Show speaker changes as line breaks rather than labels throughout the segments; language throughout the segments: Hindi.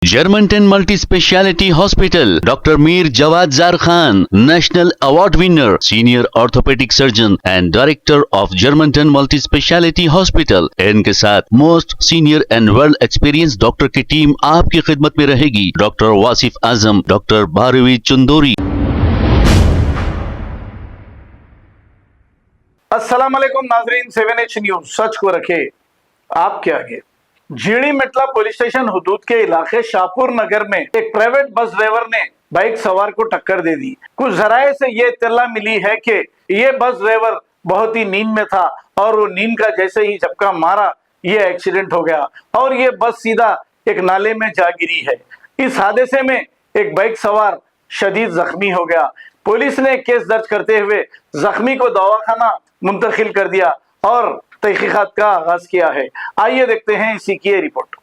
Germantown Multi Speciality Hospital, Dr. Mir Jawad Zar Khan, National Award winner, Senior Orthopedic Surgeon and Director of Germantown Multi Speciality Hospital। इनके साथ most senior and world experience doctor की टीम आपकी खिदमत में रहेगी। Doctor Wasif Azam, doctor Bharvi Chandori.
अस्सलाम वालेकुम नाजरीन, 7H न्यूज सच को रखे आपके आगे। झीड़ी मेटला पुलिस स्टेशन हुदूद के इलाके शाहपुर नगर में एक प्राइवेट बस ड्राइवर ने बाइक सवार को टक्कर दे दी। कुछ जराये से ये इत्तला मिली है कि ये बस ड्राइवर बहुत ही नींद में था और वो नींद का जैसे ही झपका मारा ये एक्सीडेंट हो गया और ये बस सीधा एक नाले में जा गिरी है। इस हादसे में एक बाइक सवार शदीद जख्मी हो गया। पुलिस ने केस दर्ज करते हुए जख्मी को दवाखाना मुंतकिल कर दिया और तहकीकात का आगाज किया है। आइए देखते हैं इसी की ये रिपोर्ट।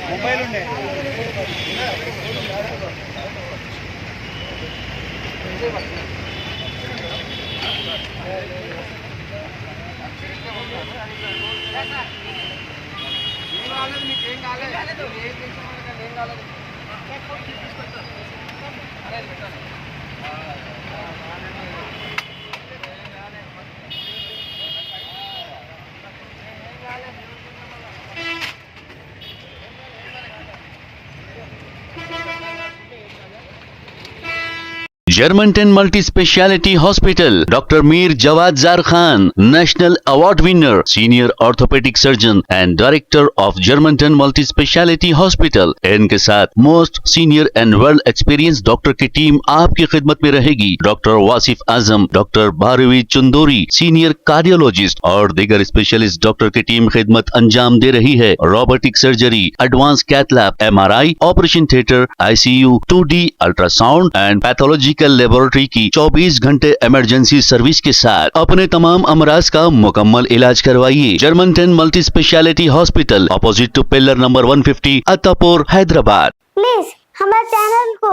మొబైల్ ఉండే మీకేం కాలేదు ఏం కాలేదు
Germantown Multi Speciality Hospital, Dr. Mir Jawad Zar Khan, National Award winner, Senior Orthopedic Surgeon and Director of Germantown Multi Speciality Hospital। इनके साथ most senior and world experience doctor की टीम आपकी खिदमत में रहेगी। Doctor Wasif Azam, doctor Bharvi Chandori, senior cardiologist और दीगर स्पेशलिस्ट डॉक्टर की टीम खिदमत अंजाम दे रही है। Robotic surgery, advance cath lab, MRI, operation theatre, ICU, 2D ultrasound and pathological laboratory की 24 घंटे इमरजेंसी सर्विस के साथ अपने तमाम अमराज का मुकम्मल इलाज करवाइए। Germanten multi speciality hospital, opposite to pillar number 150, Attapur, Hyderabad.
Please हमारे चैनल को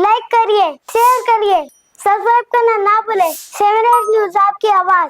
लाइक करिए, शेयर करिए, सब्सक्राइब करना ना भूले। 7H न्यूज आपकी आवाज।